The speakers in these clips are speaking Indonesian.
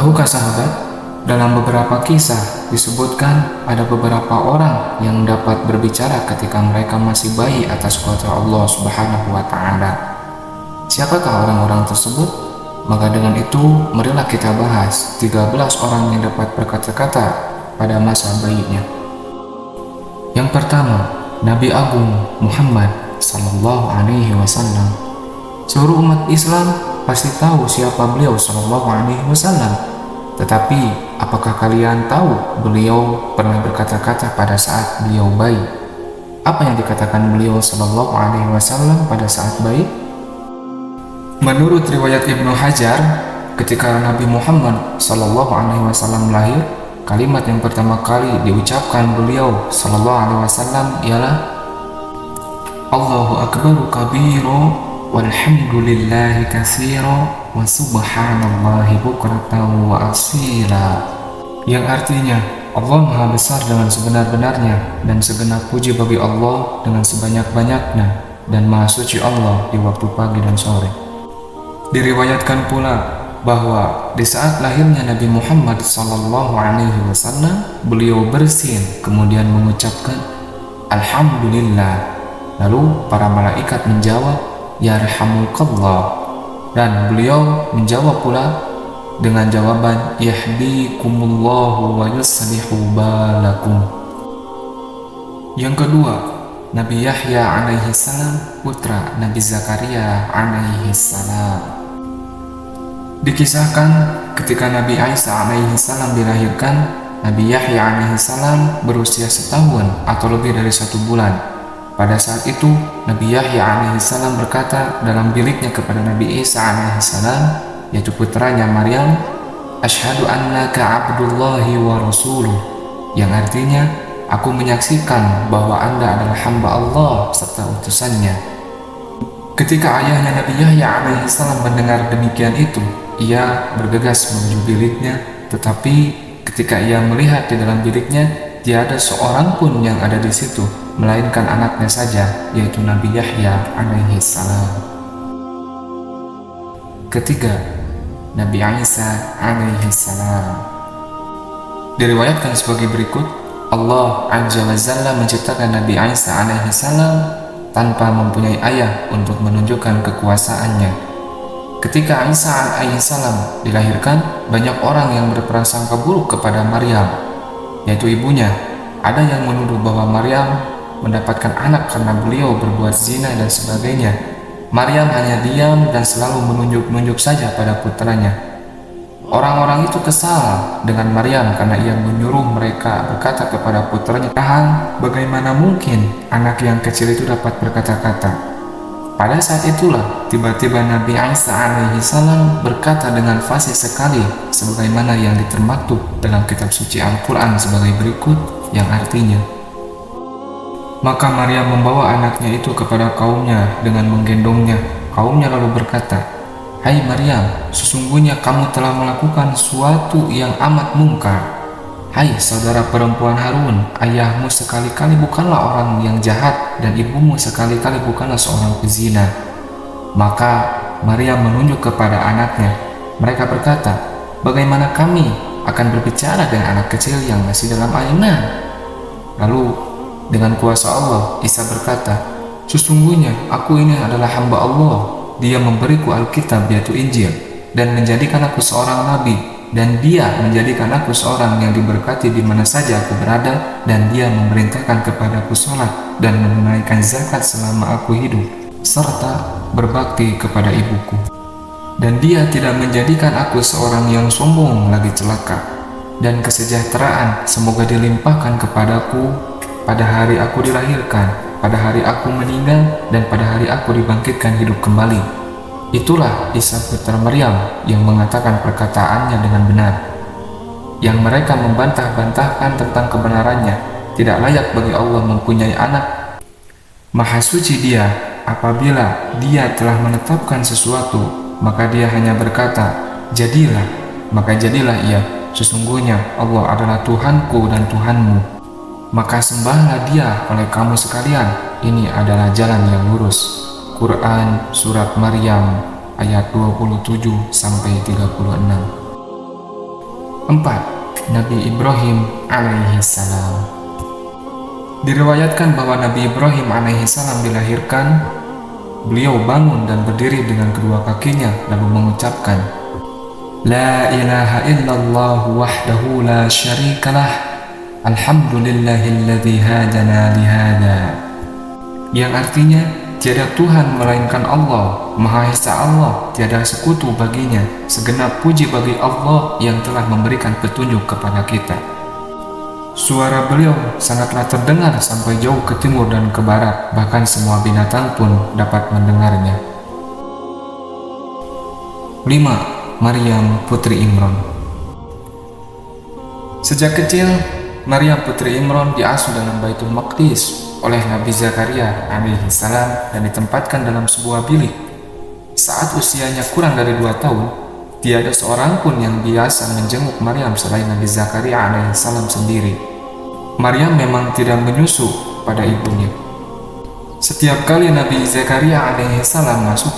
Tahukah sahabat, dalam beberapa kisah disebutkan ada beberapa orang yang dapat berbicara ketika mereka masih bayi atas kuasa Allah Subhanahu wa Ta'ala. Siapakah orang-orang tersebut? Maka dengan itu, marilah kita bahas 13 orang yang dapat berkata-kata pada masa bayinya. Yang pertama, Nabi Agung Muhammad Sallallahu Alaihi Wasallam. Seluruh umat Islam pasti tahu siapa beliau Sallallahu Alaihi Wasallam. Tetapi, apakah kalian tahu beliau pernah berkata-kata pada saat beliau bayi? Apa yang dikatakan beliau Sallallahu Alaihi Wasallam pada saat bayi? Menurut riwayat Ibnu Hajar, ketika Nabi Muhammad Sallallahu Alaihi Wasallam lahir, kalimat yang pertama kali diucapkan beliau Sallallahu Alaihi Wasallam ialah Allahu Akbaru kabiru walhamdulillahi katsira wa subhanallahi bukratan wa asila, yang artinya Allah Maha Besar dengan sebenar-benarnya dan segenap puji bagi Allah dengan sebanyak-banyaknya, dan Maha Suci Allah di waktu pagi dan sore. Diriwayatkan pula bahwa di saat lahirnya Nabi Muhammad Sallallahu Alaihi Wasallam, beliau bersin kemudian mengucapkan Alhamdulillah. Lalu para malaikat menjawab Yarhamukallah, dan beliau menjawab pula dengan jawaban Yahdikumullahu wa yuslihu balakum. Yang kedua, Nabi Yahya alaihi salam, putra Nabi Zakaria alaihi salam. Dikisahkan ketika Nabi Isa alaihi salam dilahirkan, Nabi Yahya alaihi salam berusia setahun atau lebih dari 1 bulan. Pada saat itu, Nabi Yahya alaihi salam berkata dalam biliknya kepada Nabi Isa alaihi salam, yaitu putranya Maryam, Asyhadu annaka abdullahi wa rasuluh, yang artinya, aku menyaksikan bahwa Anda adalah hamba Allah serta utusannya. Ketika ayahnya Nabi Yahya alaihi salam mendengar demikian itu, ia bergegas menuju biliknya, tetapi ketika ia melihat di dalam biliknya, tiada seorang pun yang ada di situ, melainkan anaknya saja, yaitu Nabi Yahya alaihi salam. Ketiga, Nabi Isa alaihi salam. Diriwayatkan sebagai berikut, Allah Azza wa Jalla menciptakan Nabi Isa alaihi salam tanpa mempunyai ayah untuk menunjukkan kekuasaannya. Ketika Isa alaihi salam dilahirkan, banyak orang yang berprasangka buruk kepada Maryam, yaitu ibunya. Ada yang menuduh bahwa Maryam mendapatkan anak karena beliau berbuat zina dan sebagainya. Maryam hanya diam dan selalu menunjuk-nunjuk saja pada putranya. Orang-orang itu kesal dengan Maryam karena ia menyuruh mereka berkata kepada putranya, bagaimana mungkin anak yang kecil itu dapat berkata-kata? Pada saat itulah tiba-tiba Nabi Isa alaihi salam berkata dengan fasih sekali sebagaimana yang termaktub dalam kitab suci Al-Quran sebagai berikut, yang artinya, maka Maryam membawa anaknya itu kepada kaumnya dengan menggendongnya. Kaumnya lalu berkata, Hai Maryam, sesungguhnya kamu telah melakukan suatu yang amat mungkar. Hai saudara perempuan Harun, ayahmu sekali-kali bukanlah orang yang jahat dan ibumu sekali-kali bukanlah seorang pezina. Maka Maryam menunjuk kepada anaknya. Mereka berkata, bagaimana kami akan berbicara dengan anak kecil yang masih dalam ayunan? Lalu dengan kuasa Allah, Isa berkata, sesungguhnya aku ini adalah hamba Allah. Dia memberiku Alkitab yaitu Injil dan menjadikan aku seorang nabi, dan dia menjadikan aku seorang yang diberkati di mana saja aku berada, dan dia memerintahkan kepadaku sholat dan menunaikan zakat selama aku hidup, serta berbakti kepada ibuku. Dan dia tidak menjadikan aku seorang yang sombong lagi celaka, dan kesejahteraan semoga dilimpahkan kepadaku pada hari aku dilahirkan, pada hari aku meninggal, dan pada hari aku dibangkitkan hidup kembali. Itulah Isa putra Maryam yang mengatakan perkataannya dengan benar, yang mereka membantah-bantahkan tentang kebenarannya. Tidak layak bagi Allah mempunyai anak. Maha suci Dia apabila Dia telah menetapkan sesuatu, maka Dia hanya berkata, jadilah, maka jadilah ia. Sesungguhnya Allah adalah Tuhanku dan Tuhanmu. Maka sembahlah Dia oleh kamu sekalian. Ini adalah jalan yang lurus. Quran Surat Maryam ayat 27-36. 4. Nabi Ibrahim alaihi salam. Diriwayatkan bahwa Nabi Ibrahim alaihi salam dilahirkan, beliau bangun dan berdiri dengan kedua kakinya lalu mengucapkan, La ilaha illallah wahdahu la syarikalah, alhamdulillahilladzi hadana lihada. Yang artinya, tiada Tuhan melainkan Allah, Maha Esa Allah, tiada sekutu baginya, segenap puji bagi Allah yang telah memberikan petunjuk kepada kita. Suara beliau sangatlah terdengar sampai jauh ke timur dan ke barat, bahkan semua binatang pun dapat mendengarnya. 5. Maryam Putri Imran. Sejak kecil, Maryam Putri Imran diasuh dalam Baitul Maqdis oleh Nabi Zakaria alaihi salam dan ditempatkan dalam sebuah bilik. Saat usianya kurang dari 2 tahun, tiada seorang pun yang biasa menjenguk Maryam selain Nabi Zakaria alaihi salam sendiri. Maryam memang tidak menyusu pada ibunya. Setiap kali Nabi Zakaria alaihi salam masuk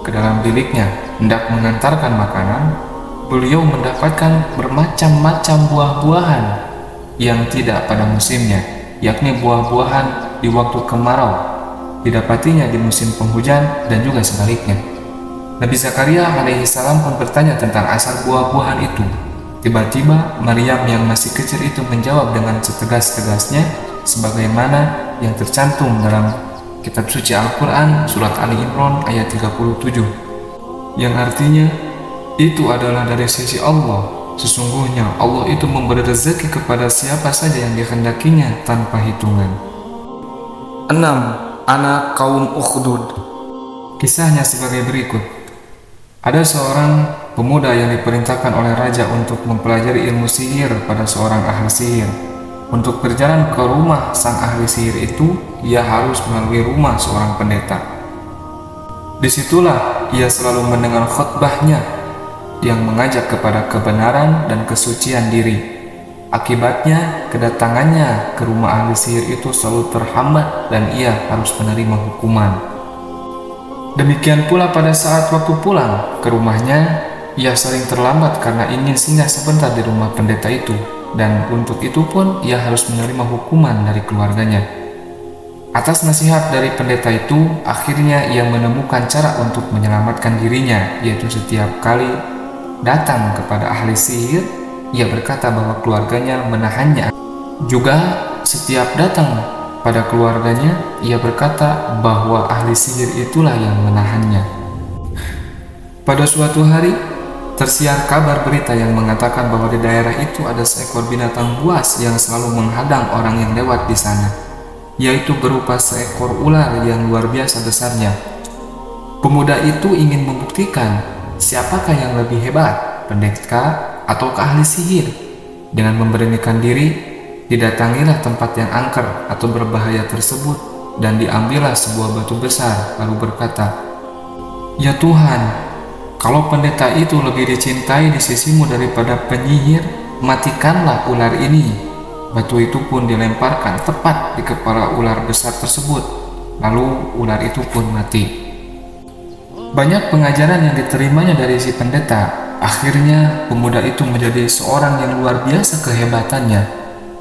ke dalam biliknya hendak mengantarkan makanan, beliau mendapatkan bermacam-macam buah-buahan yang tidak pada musimnya, yakni buah-buahan di waktu kemarau, didapatinya di musim penghujan dan juga sebaliknya. Nabi Zakaria alaihi salam pun bertanya tentang asal buah-buahan itu. Tiba-tiba Maryam yang masih kecil itu menjawab dengan setegas-tegasnya sebagaimana yang tercantum dalam kitab suci Al-Quran surat Ali Imran ayat 37, yang artinya, itu adalah dari sisi Allah. Sesungguhnya Allah itu memberi rezeki kepada siapa saja yang dikehendakinya tanpa hitungan. 6. Anak kaum Ukhdud. Kisahnya sebagai berikut. Ada seorang pemuda yang diperintahkan oleh raja untuk mempelajari ilmu sihir pada seorang ahli sihir. Untuk berjalan ke rumah sang ahli sihir itu, ia harus melalui rumah seorang pendeta. Disitulah ia selalu mendengar khutbahnya yang mengajak kepada kebenaran dan kesucian diri. Akibatnya, kedatangannya ke rumah ahli sihir itu selalu terhambat dan ia harus menerima hukuman. Demikian pula pada saat waktu pulang ke rumahnya, ia sering terlambat karena ingin singgah sebentar di rumah pendeta itu, dan untuk itu pun ia harus menerima hukuman dari keluarganya. Atas nasihat dari pendeta itu, akhirnya ia menemukan cara untuk menyelamatkan dirinya, yaitu setiap kali datang kepada ahli sihir, ia berkata bahwa keluarganya menahannya. Juga setiap datang pada keluarganya, ia berkata bahwa ahli sihir itulah yang menahannya. Pada suatu hari, tersiar kabar berita yang mengatakan bahwa di daerah itu ada seekor binatang buas yang selalu menghadang orang yang lewat di sana, yaitu berupa seekor ular yang luar biasa besarnya. Pemuda itu ingin membuktikan siapakah yang lebih hebat, pendeta atau ahli sihir. Dengan memberanikan diri, didatangilah tempat yang angker atau berbahaya tersebut dan diambillah sebuah batu besar, lalu berkata, Ya Tuhan, kalau pendeta itu lebih dicintai di sisimu daripada penyihir, matikanlah ular ini. Batu itu pun dilemparkan tepat di kepala ular besar tersebut, lalu ular itu pun mati. Banyak pengajaran yang diterimanya dari si pendeta. Akhirnya pemuda itu menjadi seorang yang luar biasa kehebatannya.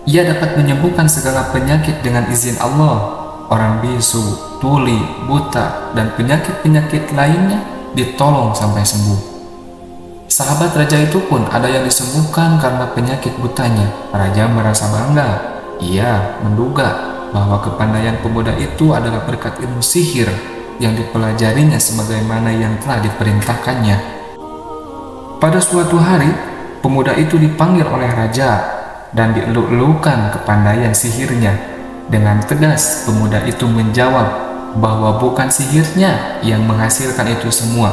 Ia dapat menyembuhkan segala penyakit dengan izin Allah. Orang bisu, tuli, buta, dan penyakit-penyakit lainnya ditolong sampai sembuh. Sahabat raja itu pun ada yang disembuhkan karena penyakit butanya. Raja merasa bangga. Ia menduga bahwa kepandaian pemuda itu adalah berkat ilmu sihir yang dipelajarinya sebagaimana yang telah diperintahkannya. Pada suatu hari, pemuda itu dipanggil oleh raja dan dieluk-elukan kepandaian sihirnya. Dengan tegas, pemuda itu menjawab bahwa bukan sihirnya yang menghasilkan itu semua,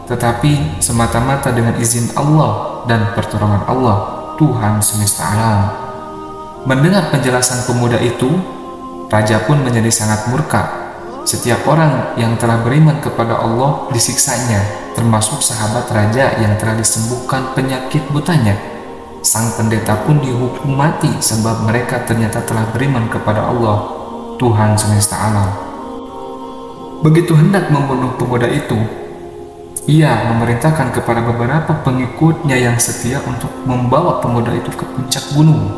tetapi semata-mata dengan izin Allah dan pertolongan Allah, Tuhan semesta alam. Mendengar penjelasan pemuda itu, raja pun menjadi sangat murka. Setiap orang yang telah beriman kepada Allah disiksanya, termasuk sahabat raja yang telah disembuhkan penyakit butanya. Sang pendeta pun dihukum mati sebab mereka ternyata telah beriman kepada Allah, Tuhan semesta alam. Begitu hendak membunuh pemuda itu, Ia memerintahkan kepada beberapa pengikutnya yang setia untuk membawa pemuda itu ke puncak gunung.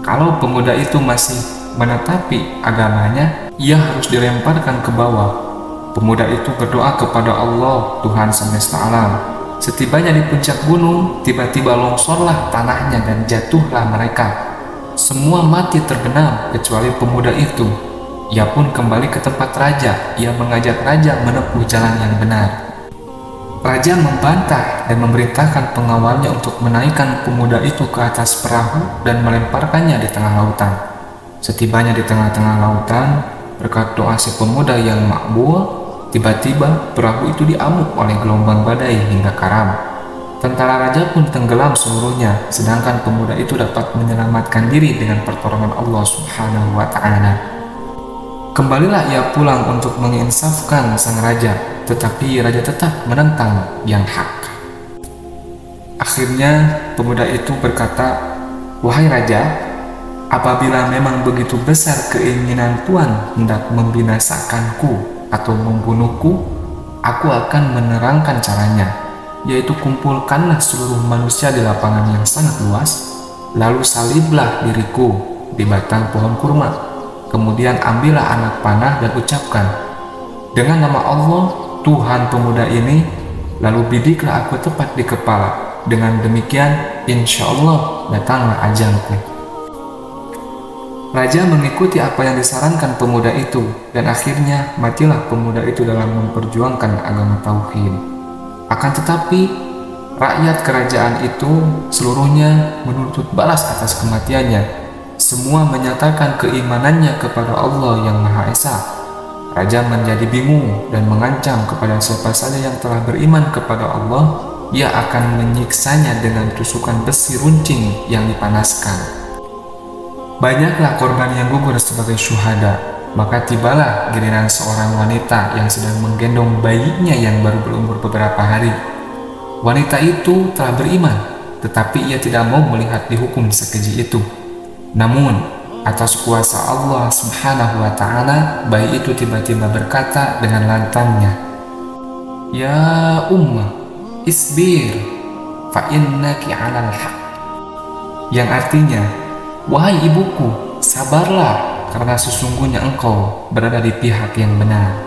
Kalau pemuda itu masih menetapi agamanya, ia harus dilemparkan ke bawah. Pemuda itu berdoa kepada Allah, Tuhan semesta alam. Setibanya di puncak gunung, tiba-tiba longsorlah tanahnya dan jatuhlah mereka. Semua mati terbenam kecuali pemuda itu. Ia pun kembali ke tempat raja. Ia mengajak raja menempuh jalan yang benar. Raja membantah dan memerintahkan pengawalnya untuk menaikkan pemuda itu ke atas perahu dan melemparkannya di tengah lautan. Setibanya di tengah-tengah lautan, berkat doa si pemuda yang makbul, tiba-tiba perahu itu diamuk oleh gelombang badai hingga karam. Tentara raja pun tenggelam seluruhnya, sedangkan pemuda itu dapat menyelamatkan diri dengan pertolongan Allah Subhanahu wa Ta'ala. Kembalilah ia pulang untuk menginsafkan sang raja, tetapi raja tetap menentang yang hak. Akhirnya pemuda itu berkata, "Wahai raja, apabila memang begitu besar keinginan Tuan hendak membinasakanku atau membunuhku, aku akan menerangkan caranya, yaitu kumpulkanlah seluruh manusia di lapangan yang sangat luas, lalu saliblah diriku di batang pohon kurma. Kemudian ambillah anak panah dan ucapkan, dengan nama Allah, Tuhan pemuda ini, lalu bidiklah aku tepat di kepala. Dengan demikian, insya Allah datanglah ajalku." Raja mengikuti apa yang disarankan pemuda itu, dan akhirnya matilah pemuda itu dalam memperjuangkan agama tauhid. Akan tetapi, rakyat kerajaan itu seluruhnya menuntut balas atas kematiannya. Semua menyatakan keimanannya kepada Allah yang Maha Esa. Raja menjadi bingung dan mengancam kepada siapa saja yang telah beriman kepada Allah, ia akan menyiksanya dengan tusukan besi runcing yang dipanaskan. Banyaklah korban yang gugur sebagai syuhada. Maka tibalah giliran seorang wanita yang sedang menggendong bayinya yang baru berumur beberapa hari. Wanita itu telah beriman, tetapi ia tidak mau melihat dihukum sekeji itu. Namun, atas kuasa Allah Subhanahu wa Ta'ala, bayi itu tiba-tiba berkata dengan lantangnya, "Ya Ummah, isbir, fa innaki 'alal haq." Yang artinya, "Wahai ibuku, sabarlah, karena sesungguhnya engkau berada di pihak yang benar."